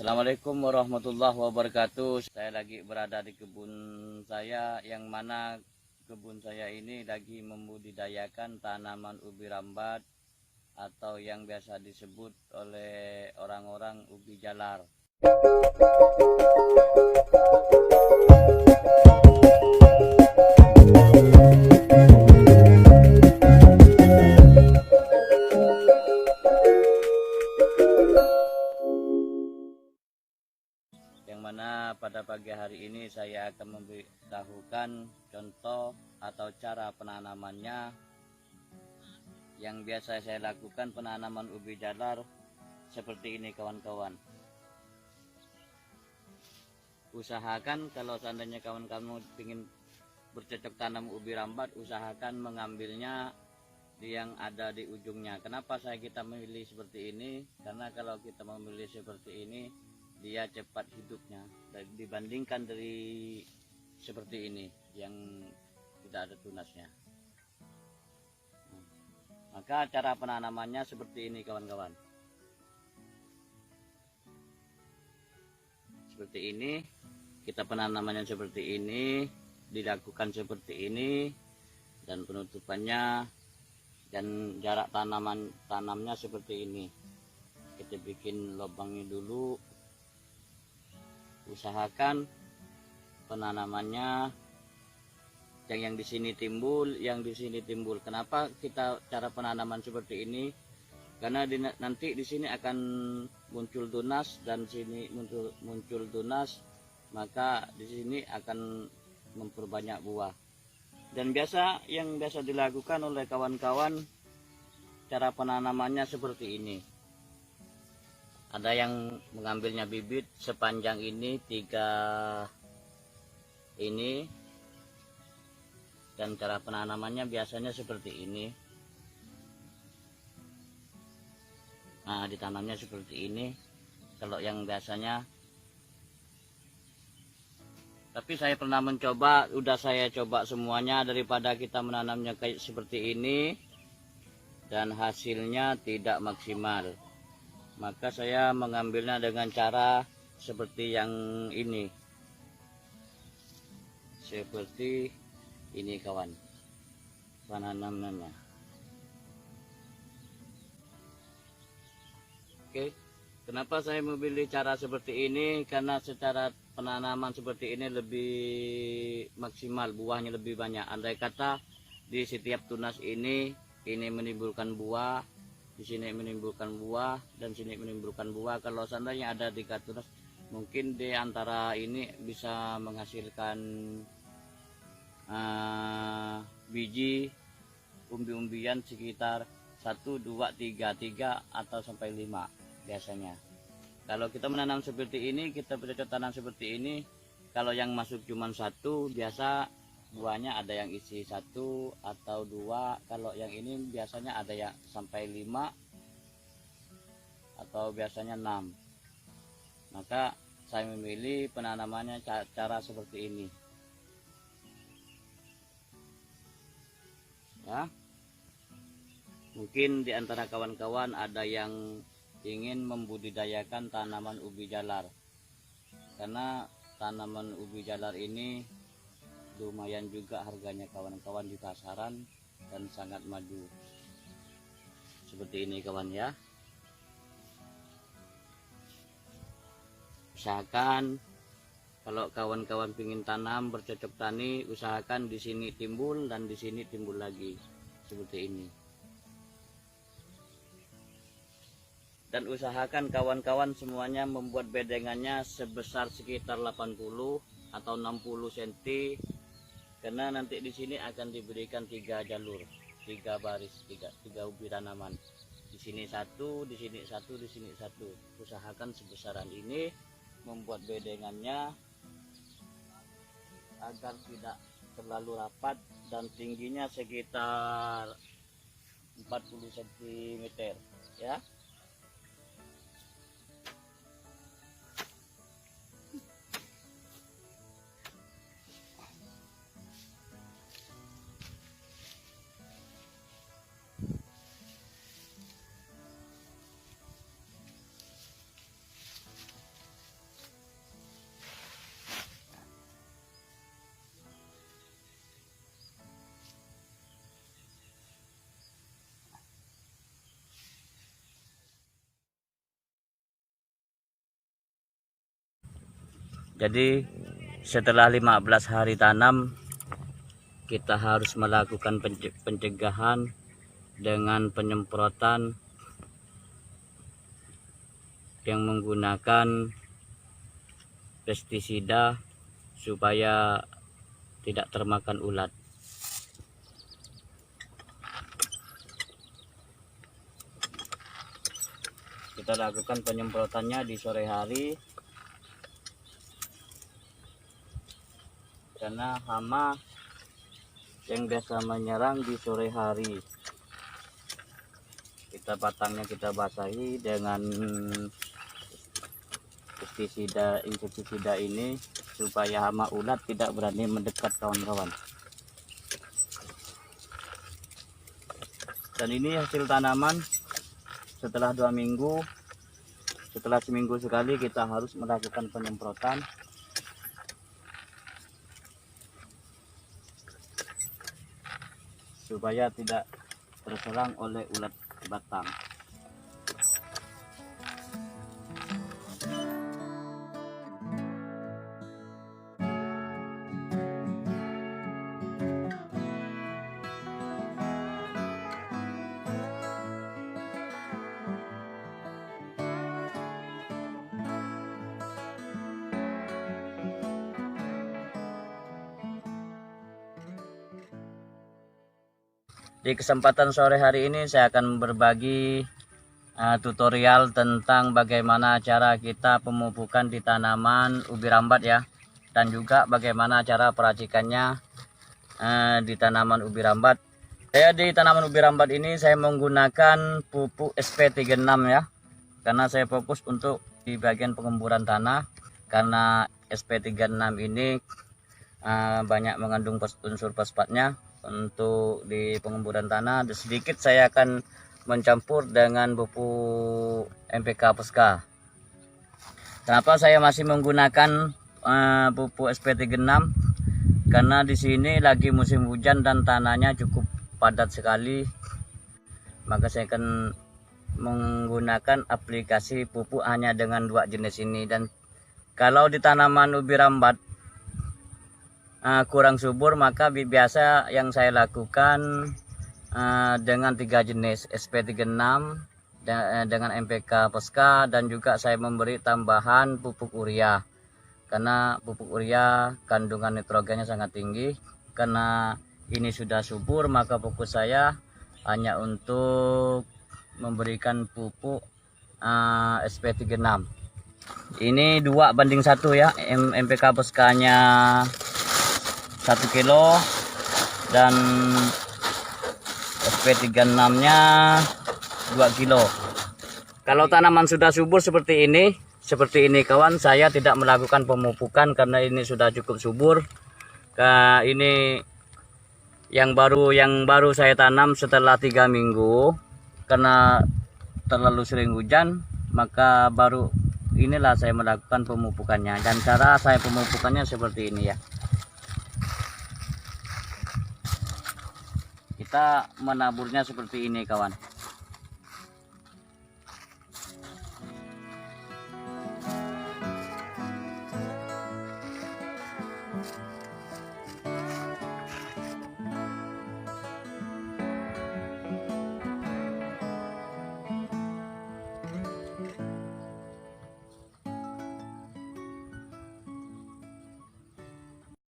Assalamualaikum warahmatullahi wabarakatuh. Saya lagi berada di kebun saya, yang mana kebun saya ini lagi membudidayakan tanaman ubi rambat atau yang biasa disebut oleh orang-orang ubi jalar. Yang mana pada pagi hari ini saya akan memberitahukan contoh atau cara penanamannya. Yang biasa saya lakukan penanaman ubi jalar seperti ini, kawan-kawan. Usahakan kalau seandainya kawan-kawan ingin bercocok tanam ubi rambat, usahakan mengambilnya yang ada di ujungnya. Kenapa kita memilih seperti ini? Karena kalau kita memilih seperti ini, dia cepat hidupnya dibandingkan dari seperti ini yang tidak ada tunasnya. Maka cara penanamannya seperti ini, kawan-kawan. Seperti ini, kita penanamannya seperti ini, dilakukan seperti ini, dan penutupannya dan jarak tanamnya seperti ini. Kita bikin lubangnya dulu. Usahakan penanamannya yang di sini timbul, yang di sini timbul. Kenapa kita cara penanaman seperti ini? Karena nanti di sini akan muncul tunas, dan sini muncul tunas, maka di sini akan memperbanyak buah. Dan yang biasa dilakukan oleh kawan-kawan, cara penanamannya seperti ini. Ada yang mengambilnya bibit sepanjang ini, 3 ini, dan cara penanamannya biasanya seperti ini. Nah, ditanamnya seperti ini kalau yang biasanya. Tapi saya pernah mencoba, saya coba semuanya, daripada kita menanamnya kayak seperti ini dan hasilnya tidak maksimal. Maka saya mengambilnya dengan cara seperti yang ini. Seperti ini, kawan, penanamannya. Oke, kenapa saya memilih cara seperti ini? Karena secara penanaman seperti ini lebih maksimal, buahnya lebih banyak. Andai kata di setiap tunas ini menimbulkan buah, di sini menimbulkan buah, dan sini menimbulkan buah. Kalau seandainya ada 3 tunas, mungkin di antara ini bisa menghasilkan biji umbi-umbian sekitar 1, 2, 3 atau sampai 5 biasanya. Kalau kita menanam seperti ini, kita bercocok tanam seperti ini, kalau yang masuk cuma 1, biasa buahnya ada yang isi 1 atau 2. Kalau yang ini biasanya ada yang sampai 5 atau biasanya 6. Maka saya memilih penanamannya cara seperti ini. Ya, mungkin di antara kawan-kawan ada yang ingin membudidayakan tanaman ubi jalar, karena tanaman ubi jalar ini lumayan juga harganya, kawan-kawan, di pasaran, dan sangat maju. Seperti ini, kawan, ya. Usahakan kalau kawan-kawan ingin tanam bercocok tani, usahakan di sini timbul dan di sini timbul lagi seperti ini. Dan usahakan kawan-kawan semuanya membuat bedengannya sebesar sekitar 80 atau 60 cm, karena nanti di sini akan diberikan 3 jalur, 3 baris, 3 ubi tanaman. Di sini 1, di sini 1, di sini 1. Usahakan sebesaran ini, membuat bedengannya agar tidak terlalu rapat, dan tingginya sekitar 40 cm, ya. Jadi setelah 15 hari tanam, kita harus melakukan pencegahan dengan penyemprotan yang menggunakan pestisida supaya tidak termakan ulat. Kita lakukan penyemprotannya di sore hari karena hama yang biasa menyerang di sore hari. Batangnya kita basahi dengan insektisida ini supaya hama ulat tidak berani mendekat, kawan-kawan. Dan ini hasil tanaman setelah 2 minggu. Setelah seminggu sekali kita harus melakukan penyemprotan supaya tidak terserang oleh ulat batang. Di kesempatan sore hari ini saya akan berbagi tutorial tentang bagaimana cara kita pemupukan di tanaman ubi rambat ya, dan juga bagaimana cara peracikannya di tanaman ubi rambat. Saya di tanaman ubi rambat ini saya menggunakan pupuk SP36 ya, karena saya fokus untuk di bagian pengemburan tanah, karena SP36 ini banyak mengandung unsur fosfatnya untuk di pengemburan tanah. Sedikit saya akan mencampur dengan pupuk NPK Posca. Kenapa saya masih menggunakan pupuk SP36? Karena di sini lagi musim hujan dan tanahnya cukup padat sekali, maka saya akan menggunakan aplikasi pupuk hanya dengan 2 jenis ini. Dan kalau di tanaman ubi rambat kurang subur, maka biasa yang saya lakukan dengan 3 jenis, SP36 dengan NPK Posca, dan juga saya memberi tambahan pupuk urea, karena pupuk urea kandungan nitrogennya sangat tinggi. Karena ini sudah subur, maka fokus saya hanya untuk memberikan pupuk SP36. Ini 2:1 ya, NPK Posca nya 1 kilo dan SP36 nya 2 kilo. Kalau tanaman sudah subur seperti ini kawan, saya tidak melakukan pemupukan karena ini sudah cukup subur. Ini yang baru saya tanam setelah 3 minggu, karena terlalu sering hujan, maka baru inilah saya melakukan pemupukannya. Dan cara saya pemupukannya seperti ini ya. Kita menaburnya seperti ini kawan.